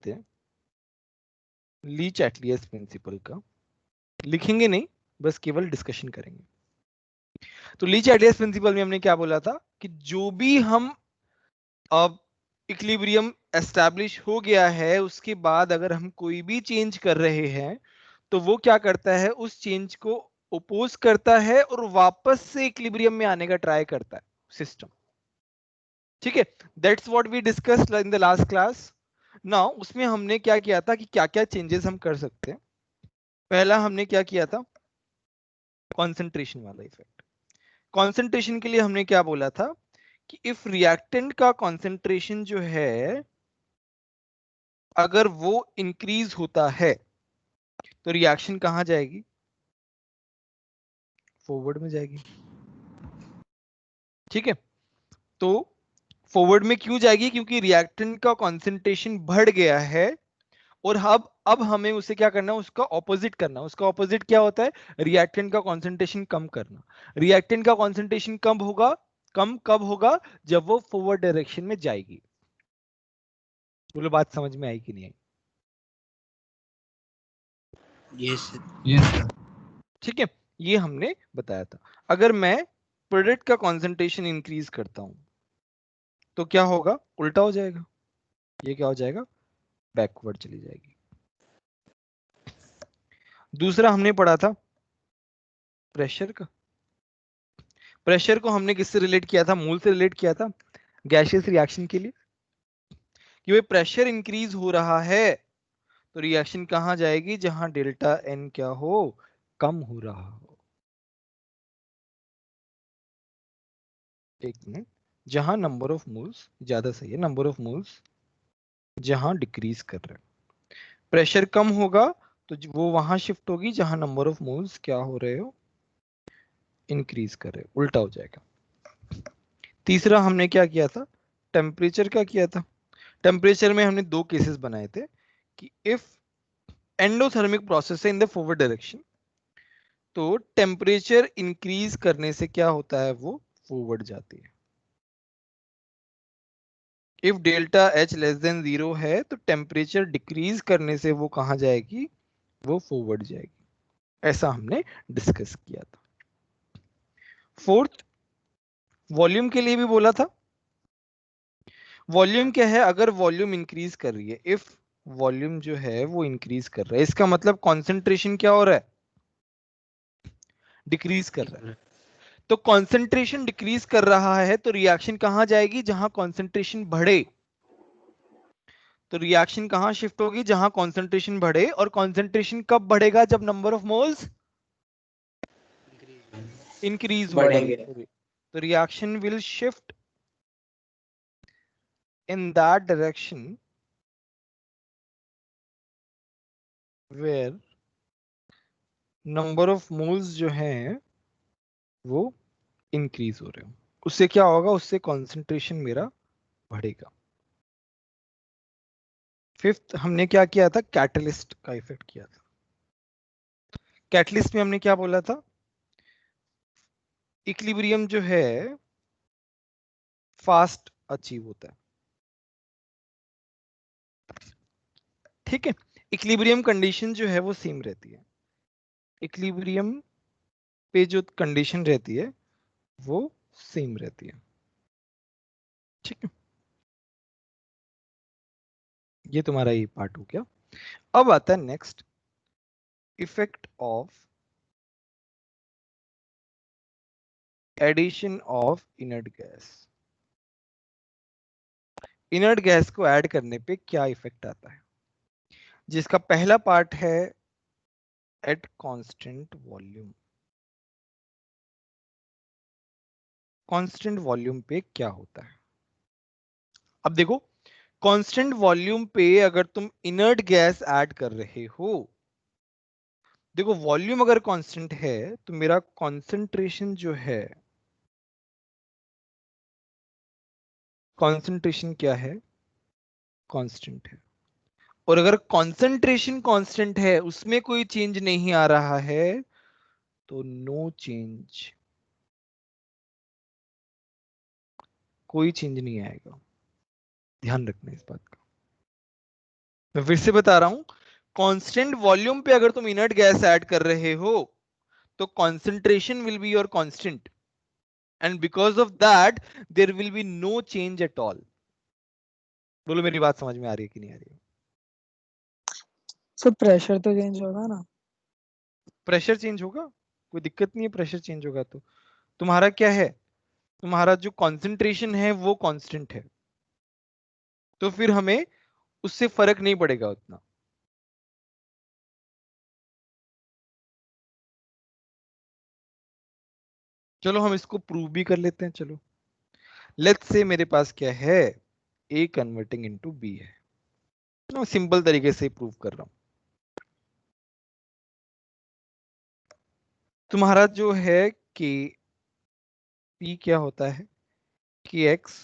हैं ली चैटलियस प्रिंसिपल का, लिखेंगे नहीं, बस केवल डिस्कशन करेंगे। तो ली चैटलियस प्रिंसिपल में हमने क्या बोला था कि जो भी हम अब इक्विलिब्रियम एस्टैब्लिश हो गया है, उसके बाद अगर हम कोई भी चेंज कर रहे हैं तो वो क्या करता है, उस चेंज को ओपोज करता है और वापस से इक्विलिब्रियम में आने का ट्राई करता है सिस्टम। ठीक है, that's what we discussed in the last class. Now उसमें हमने क्या किया था कि क्या क्या चेंजेस हम कर सकते हैं। पहला हमने क्या किया था, कॉन्सेंट्रेशन वाला इफेक्ट। कॉन्सेंट्रेशन के लिए हमने क्या बोला था कि इफ रिएक्टेंट का कॉन्सेंट्रेशन जो है अगर वो इंक्रीज होता है तो रिएक्शन कहां जाएगी, फॉरवर्ड में जाएगी। ठीक है, तो फॉरवर्ड में क्यों जाएगी, क्योंकि रिएक्टेंट का कॉन्सेंट्रेशन बढ़ गया है और अब हमें उसे क्या करना है, उसका ऑपोजिट करना। उसका ऑपोजिट क्या होता है, रिएक्टेंट का कॉन्सेंट्रेशन कम करना। रिएक्टेंट का कॉन्सेंट्रेशन कम होगा, कम कब होगा, जब वो फॉरवर्ड डायरेक्शन में जाएगी। बोलो बात समझ में आई कि नहीं आई? Yes sir. ठीक है, ये हमने बताया था। अगर मैं प्रोडक्ट का कॉन्सेंट्रेशन इंक्रीज करता हूं तो क्या होगा, उल्टा हो जाएगा। ये क्या हो जाएगा, बैकवर्ड चली जाएगी। दूसरा हमने पढ़ा था प्रेशर का। प्रेशर को हमने किससे रिलेट किया था, मूल से रिलेट किया था गैसियस रिएक्शन के लिए, कि भाई प्रेशर इंक्रीज हो रहा है तो रिएक्शन कहां जाएगी, जहां डेल्टा एन क्या हो, कम हो रहा हो। एक मिनट, जहां नंबर ऑफ मोल्स, ज्यादा सही है, नंबर ऑफ मोल्स जहां डिक्रीज कर रहे हैं, प्रेशर कम होगा तो वो वहां शिफ्ट होगी जहां नंबर ऑफ मोल्स क्या हो रहे हो, इंक्रीज कर रहे हो, उल्टा हो जाएगा। तीसरा हमने क्या किया था, टेम्परेचर का किया था। टेम्परेचर में हमने दो केसेस बनाए थे कि इफ एंडोथर्मिक प्रोसेस है इन द फॉरवर्ड डायरेक्शन, तो टेम्परेचर इंक्रीज करने से क्या होता है, वो फॉरवर्ड जाती है। If delta H less than 0 है तो टेम्परेचर डिक्रीज करने से वो कहां जाएगी, वो फॉरवर्ड जाएगी। ऐसा हमने डिस्कस किया था। फोर्थ, वॉल्यूम के लिए भी बोला था। वॉल्यूम क्या है, अगर वॉल्यूम इंक्रीज कर रही है, इफ वॉल्यूम जो है वो इंक्रीज कर रहा है, इसका मतलब कॉन्सेंट्रेशन क्या हो रहा है, डिक्रीज कर रहा है। तो कॉन्सेंट्रेशन डिक्रीज कर रहा है तो रिएक्शन कहां जाएगी, जहां कॉन्सेंट्रेशन बढ़े। तो रिएक्शन कहां शिफ्ट होगी, जहां कॉन्सेंट्रेशन बढ़े। और कॉन्सेंट्रेशन कब बढ़ेगा, जब नंबर ऑफ मोल्स इंक्रीज होगा। बढ़ेंगे। तो reaction will shift in that direction where number of moles जो हैं वो इंक्रीज हो रहे हो। उससे क्या होगा, उससे कॉन्सेंट्रेशन मेरा बढ़ेगा। फिफ्थ हमने क्या किया था, कैटलिस्ट का इफेक्ट किया था। कैटलिस्ट में हमने क्या बोला था, इक्विलिब्रियम जो है फास्ट अचीव होता है। ठीक है, इक्विलिब्रियम कंडीशन जो है वो सेम रहती है। इक्विलिब्रियम पे जो कंडीशन रहती है वो सेम रहती है। ठीक है, ये तुम्हारा ये पार्ट हो गया। अब आता है next, effect of addition of inert gas. Inert gas को ऐड करने पे क्या इफेक्ट आता है, जिसका पहला पार्ट है at constant volume. Constant volume पे क्या होता है, अब देखो कांस्टेंट वॉल्यूम पे अगर तुम इनर्ट गैस ऐड कर रहे हो, देखो वॉल्यूम अगर कांस्टेंट है तो मेरा कॉन्सेंट्रेशन जो है, कॉन्सेंट्रेशन क्या है, कांस्टेंट है। और अगर कॉन्सेंट्रेशन कांस्टेंट है, उसमें कोई चेंज नहीं आ रहा है, तो नो चेंज, कोई चेंज नहीं आएगा। ध्यान रखना इस बात का। मैं फिर से बता रहा हूं, कांस्टेंट वॉल्यूम पे अगर तुम इनर्ट गैस ऐड कर रहे हो तो concentration will be your constant, and because of that there will be no change at all. बोलो मेरी बात समझ में आ रही है कि नहीं आ रही है? सर प्रेशर तो चेंज होगा ना? प्रेशर चेंज होगा, कोई दिक्कत नहीं है, प्रेशर चेंज होगा तो तुम्हारा क्या है, तुम्हारा जो कॉन्सेंट्रेशन है वो कांस्टेंट है, तो फिर हमें उससे फर्क नहीं पड़ेगा उतना। चलो हम इसको प्रूव भी कर लेते हैं। चलो लेट्स से मेरे पास क्या है, ए कन्वर्टिंग इनटू बी है, मैं सिंपल तरीके से प्रूव कर रहा हूं। तुम्हारा जो है कि पी क्या होता है, कि एक्स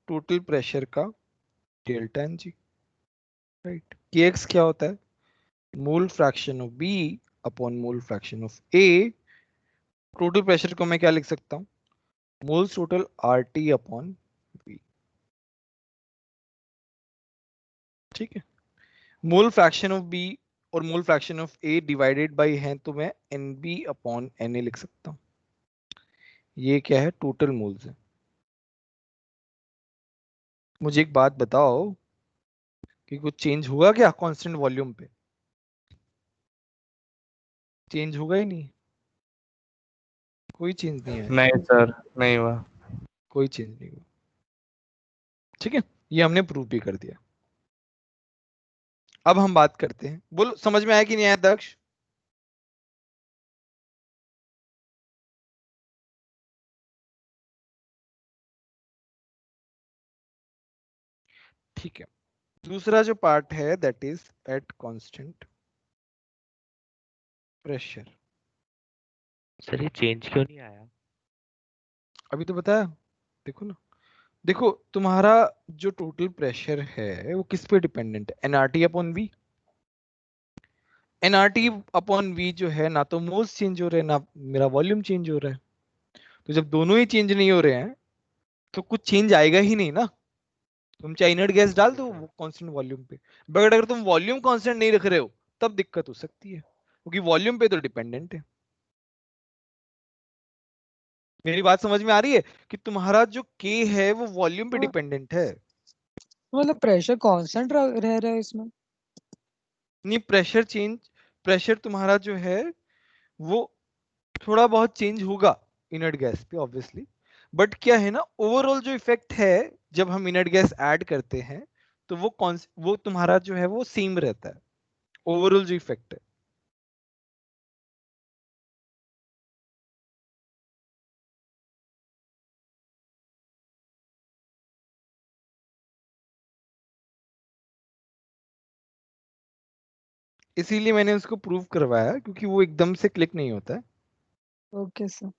टोटल प्रेशर का डेल्टा एन जी, राइट। कि एक्स क्या होता है, mole fraction of B upon mole fraction of A. Total pressure को मैं क्या लिख सकता हूं, moles total R T upon B, ठीक है। मोल फ्रैक्शन ऑफ बी और mole fraction of A divided by है, तो मैं N B upon N A लिख सकता हूं। ये क्या है, टोटल मोल्स है। मुझे एक बात बताओ कि कुछ चेंज हुआ क्या कांस्टेंट वॉल्यूम पे? चेंज होगा ही नहीं, कोई चेंज नहीं आया, नहीं सर, नहीं हुआ। कोई चेंज नहीं हुआ, ठीक है। ये हमने प्रूव भी कर दिया। अब हम बात करते हैं, बोलो समझ में आया कि नहीं आया दक्ष? ठीक है, दूसरा जो पार्ट है that is at constant pressure. Sir ये चेंज क्यों नहीं आया? अभी तो बताया, देखो ना, देखो तुम्हारा जो टोटल प्रेशर है वो किस पे डिपेंडेंट है, NRT upon V. NRT upon V जो है, ना तो मोल्स चेंज हो रहे हैं ना मेरा वॉल्यूम चेंज हो रहा है। तो जब दोनों ही चेंज नहीं हो रहे हैं तो कुछ चेंज आएगा ही नहीं ना। तुम चाहे इनर्ट गैस डाल दो कांस्टेंट वॉल्यूम पे, बट अगर तुम वॉल्यूम कांस्टेंट नहीं रख रहे हो तब दिक्कत हो सकती है, क्योंकि वॉल्यूम पे तो डिपेंडेंट है। मेरी बात समझ में आ रही है कि तुम्हारा जो के है वो वॉल्यूम पे हाँ, डिपेंडेंट है। मतलब प्रेशर कांस्टेंट रह रहा है इसमें? नहीं, प्रेशर चेंज, प्रेशर तुम्हारा जो है वो थोड़ा बहुत चेंज होगा इनर्ट गैस पे ऑब्वियसली, बट क्या है ना, ओवरऑल जो इफेक्ट है जब हम इनर्ट गैस ऐड करते हैं तो वो तुम्हारा जो है वो सेम रहता है, ओवरऑल जो इफेक्ट है। इसीलिए मैंने उसको प्रूव करवाया, क्योंकि वो एकदम से क्लिक नहीं होता है। Okay sir.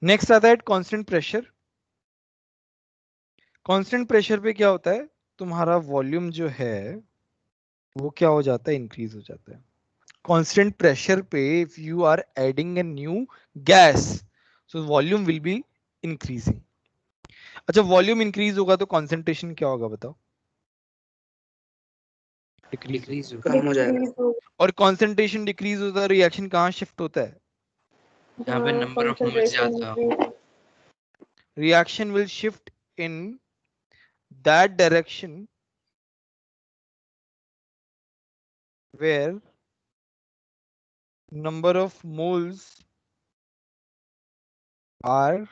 नेक्स्ट आता है कांस्टेंट प्रेशर। कांस्टेंट प्रेशर पे क्या होता है, तुम्हारा वॉल्यूम जो है वो क्या हो जाता है, इंक्रीज हो जाता है। कांस्टेंट प्रेशर पे if you are adding a new gas so volume will be increasing. अच्छा, वॉल्यूम इंक्रीज होगा तो कॉन्सेंट्रेशन क्या होगा बताओ? डिक्रीज डिक्रीज होगा। कम हो जाएगा। और कॉन्सेंट्रेशन डिक्रीज होता है, रिएक्शन कहाँ शिफ्ट होता है? यहाँ पे नंबर ऑफ मोल्स ज्यादा हो। Reaction will shift in that direction where number of moles are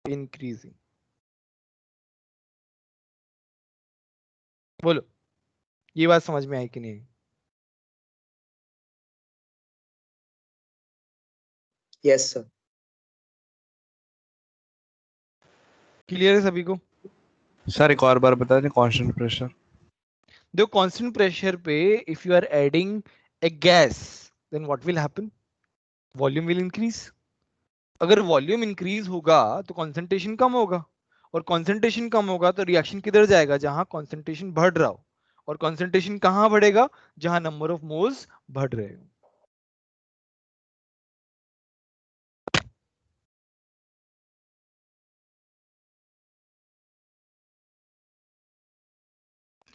increasing। बोलो ये बात समझ में आई कि नहीं? Yes sir. क्लियर है सभी को? सर एक और बार बता दें, कांस्टेंट प्रेशर। देखो कांस्टेंट प्रेशर पे if you are adding a gas then what will happen, volume will increase. अगर वॉल्यूम इंक्रीज होगा तो कंसंट्रेशन कम होगा, और कंसंट्रेशन कम होगा तो रिएक्शन किधर जाएगा, जहां कंसंट्रेशन बढ़ रहा हो। और कंसंट्रेशन कहां बढ़ेगा, जहां नंबर ऑफ मोल्स बढ़ रहे हो।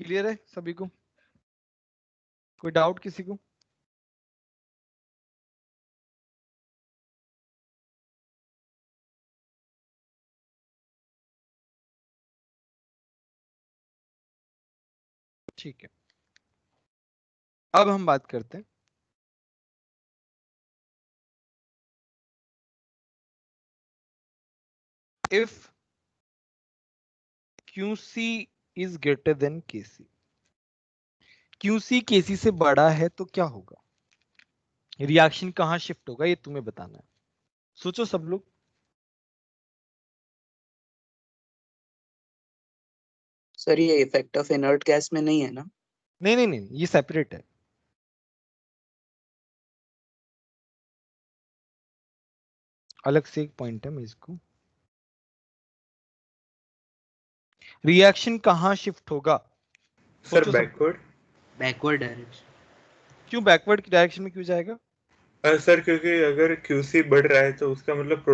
क्लियर है सभी को? कोई डाउट किसी को? ठीक है, अब हम बात करते हैं if QC is greater than KC, QC KC से बड़ा है तो क्या होगा, रिएक्शन कहां शिफ्ट होगा, ये तुम्हें बताना है। सोचो सब लोग। सर ये इफेक्ट ऑफ इनर्ट गैस में नहीं है ना? नहीं नहीं नहीं, ये सेपरेट है। अलग से एक पॉइंट है, मैं इसको रिएक्शन कहां शिफ्ट होगा। सर सोचो सब। बैकवर्ड। Backward direction. क्यों बैकवर्ड की डायरेक्शन में क्यों जाएगा? सर क्योंकि अगर क्यूसी बढ़ रहा है तो उसका मतलब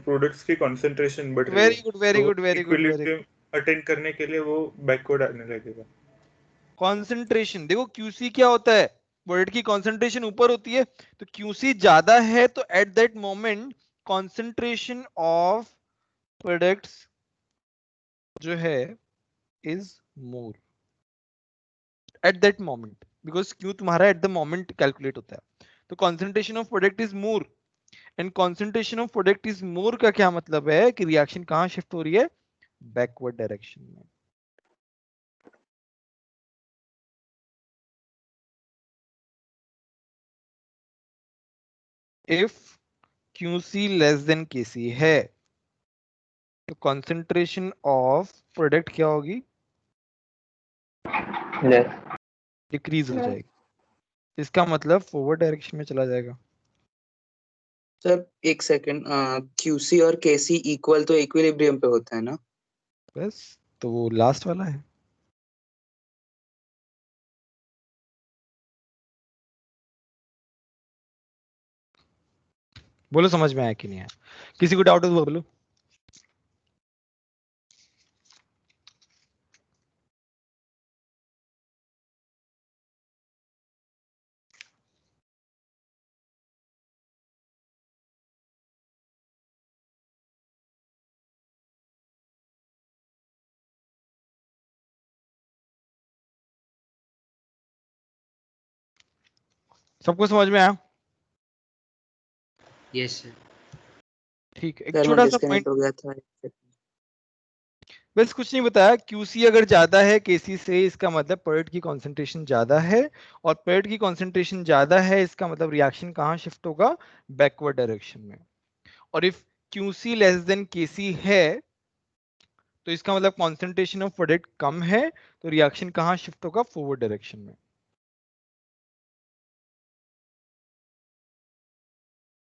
प्रोडक्ट्स की कंसंट्रेशन बढ़ रही है, वेरी गुड वेरी तो good very good very good. Equilibrium attain करने के लिए वो बैकवर्ड आने लगेगा। कॉन्सेंट्रेशन देखो, QC क्या होता है, प्रोडक्ट की कॉन्सेंट्रेशन ऊपर होती है, तो QC ज्यादा है तो at that moment concentration of products जो है is more at that moment, because Q तुम्हारा एट द मोमेंट कैलकुलेट होता है, तो concentration of product is more, and concentration of product is more का क्या मतलब है कि रिएक्शन कहां शिफ्ट हो रही है, बैकवर्ड डायरेक्शन में। If QC less than KC है तो कॉन्सेंट्रेशन ऑफ प्रोडक्ट क्या होगी, डिक्रीज हो जाएगी, इसका मतलब फॉरवर्ड डायरेक्शन में चला जाएगा। सर एक सेकंड, क्यूसी और केसी इक्वल तो इक्विलिब्रियम पे होता है ना? बस, तो वो लास्ट वाला है। बोलो समझ में आया कि नहीं आया, किसी को डाउट है तो बोलो। सबको समझ में आया? Yes sir. ठीक है, एक सर मैं छोटा सा डिस्कनेक्ट पॉइंट, हो गया था। बस कुछ नहीं बताया। QC अगर ज्यादा है KC से, इसका मतलब प्रोडक्ट की कॉन्सेंट्रेशन ज्यादा है, और प्रोडक्ट की कॉन्सेंट्रेशन ज्यादा है इसका मतलब रिएक्शन कहां शिफ्ट होगा, बैकवर्ड डायरेक्शन में। और if QC less than KC है तो इसका मतलब कॉन्सेंट्रेशन ऑफ प्रोडक्ट कम है, तो रिएक्शन कहां शिफ्ट होगा, फॉरवर्ड डायरेक्शन में।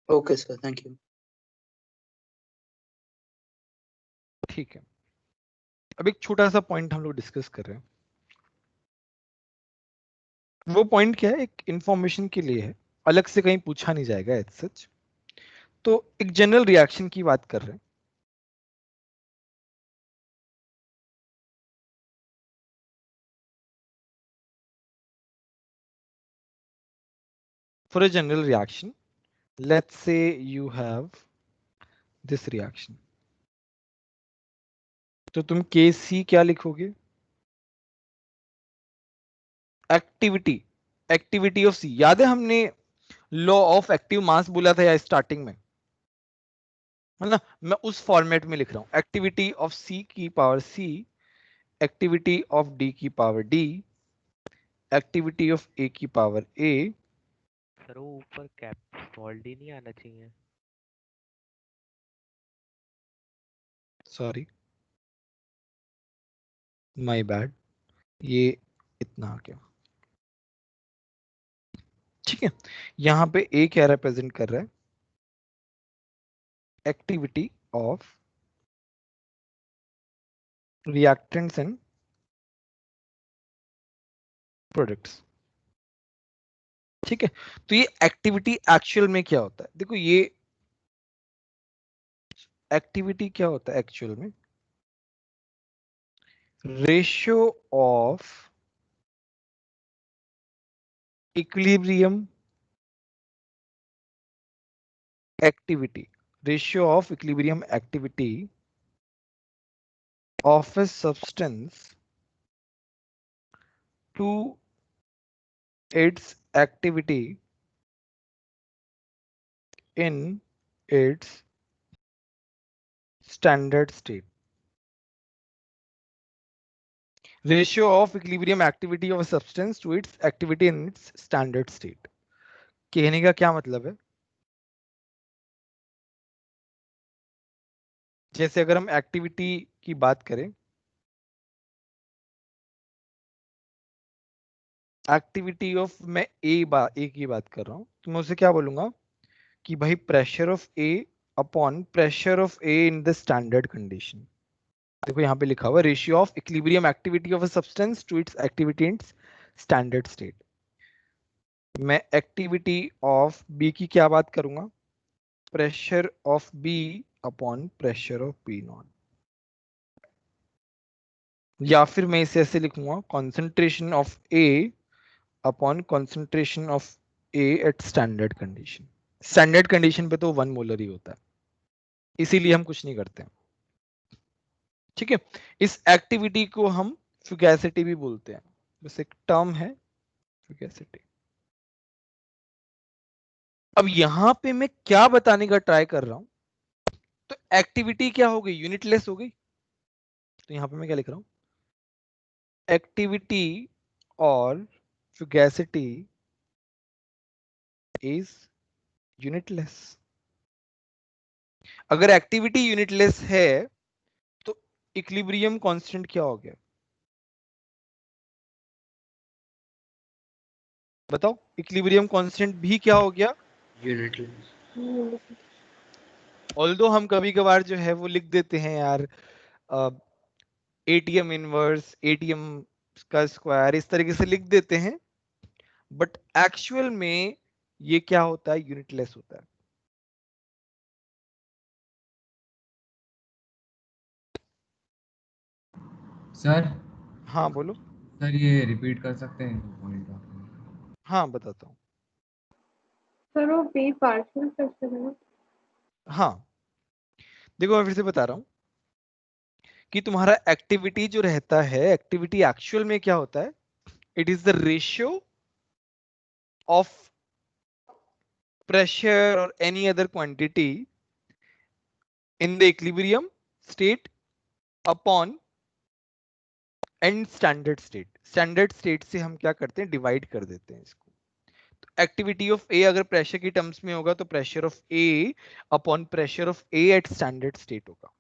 Okay sir, thank you. ठीक है, अब एक छोटा सा पॉइंट हम लोग डिस्कस कर रहे हैं। वो पॉइंट क्या है, एक इंफॉर्मेशन के लिए है, अलग से कहीं पूछा नहीं जाएगा एज सच। तो एक जनरल रिएक्शन की बात कर रहे हैं। For a general reaction, let's say you have this reaction, तो तुम KC क्या लिखोगे, एक्टिविटी, एक्टिविटी ऑफ C। याद है हमने लॉ ऑफ एक्टिव मास बोला था या स्टार्टिंग में, है ना? मैं उस फॉर्मेट में लिख रहा हूं, एक्टिविटी ऑफ C की power C, activity of D की power D, activity of A की पावर A। सर वो ऊपर कैप स्मॉल डी नहीं आना चाहिए। सॉरी, माय बैड, ये इतना आ गया। ठीक है, यहां पे A क्या रिप्रेजेंट कर रहा है, activity of reactants and products. ठीक है, तो ये एक्टिविटी एक्चुअल में क्या होता है, देखो ये एक्टिविटी क्या होता है एक्चुअल में, ratio of equilibrium activity, ratio of equilibrium activity of a substance to its activity in its standard state. Ratio of equilibrium activity of a substance to its activity in its standard state. कहने का क्या मतलब है? जैसे अगर हम activity की बात करें, एक्टिविटी ऑफ मैं ए की बात कर रहा हूं, तो मैं उसे क्या बोलूंगा कि भाई pressure of A upon pressure of A in the standard condition. देखो यहाँ पे लिखा हुआ ratio of equilibrium activity of a substance to its activity in standard state. मैं एक्टिविटी ऑफ बी की क्या बात करूंगा? Pressure of B upon pressure of B not, या फिर मैं इसे ऐसे लिखूंगा concentration of A upon concentration of A at standard condition. Standard condition पे तो 1 मोलर ही होता है, इसीलिए हम कुछ नहीं करते हैं। ठीक है, इस एक्टिविटी को हम फ्यूगैसिटी भी बोलते हैं, बस एक टर्म है फ्यूगैसिटी। अब यहां पे मैं क्या बताने का ट्राई कर रहा हूं, तो एक्टिविटी क्या हो गई? यूनिटलेस हो गई। तो यहां पे मैं क्या लिख रहा हूं? एक्टिविटी और फ्यूगैसिटी इज यूनिटलेस। अगर एक्टिविटी यूनिटलेस है तो इक्विलिब्रियम कांस्टेंट क्या हो गया? बताओ, इक्विलिब्रियम कांस्टेंट भी क्या हो गया? यूनिटलेस। ऑल्दो हम कभी कभार जो है वो लिख देते हैं यार, एटीएम इनवर्स, एटीएम का स्क्वायर, इस तरीके से लिख देते हैं, बट एक्चुअल में ये क्या होता है? यूनिटलेस होता है। सर हाँ बोलो। सर ये रिपीट कर सकते हैं पॉइंट आपने? हाँ बताता हूँ। सर वो बी पार्शियल फ्रैक्शन है। हाँ देखो, मैं फिर से बता रहा हूँ कि तुम्हारा एक्टिविटी जो रहता है, एक्टिविटी एक्चुअल में क्या होता है? It is the ratio of pressure और any other quantity in the equilibrium state upon and standard state. Standard state से हम क्या करते हैं? डिवाइड कर देते हैं इसको। तो एक्टिविटी ऑफ ए अगर प्रेशर की टर्म्स में होगा तो pressure of A upon pressure of A at standard state होगा।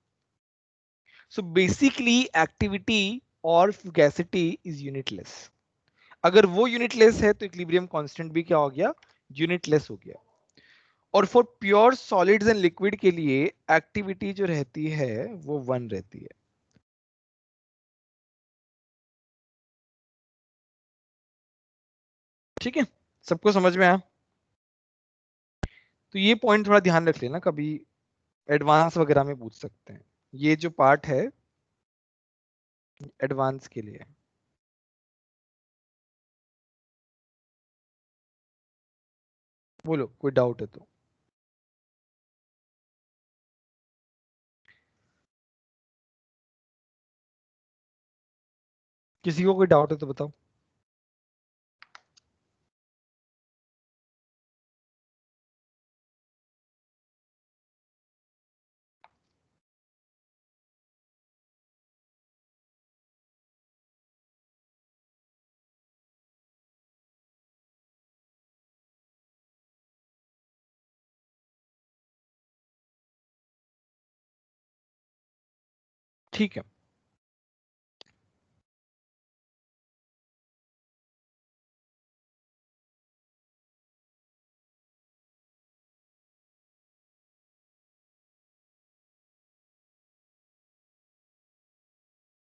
सो बेसिकली एक्टिविटी और फ्यूगैसिटी इज यूनिटलेस। अगर वो यूनिटलेस है तो इक्विलिब्रियम कांस्टेंट भी क्या हो गया? यूनिटलेस हो गया। और for pure solids and liquid के लिए एक्टिविटी जो रहती है वो 1 रहती है। ठीक है, सबको समझ में आया? तो ये पॉइंट थोड़ा ध्यान रख लेना, कभी एडवांस वगैरह में पूछ सकते हैं। ये जो पार्ट है एडवांस के लिए। बोलो कोई डाउट है तो। किसी को कोई डाउट है तो बताओ। ठीक है,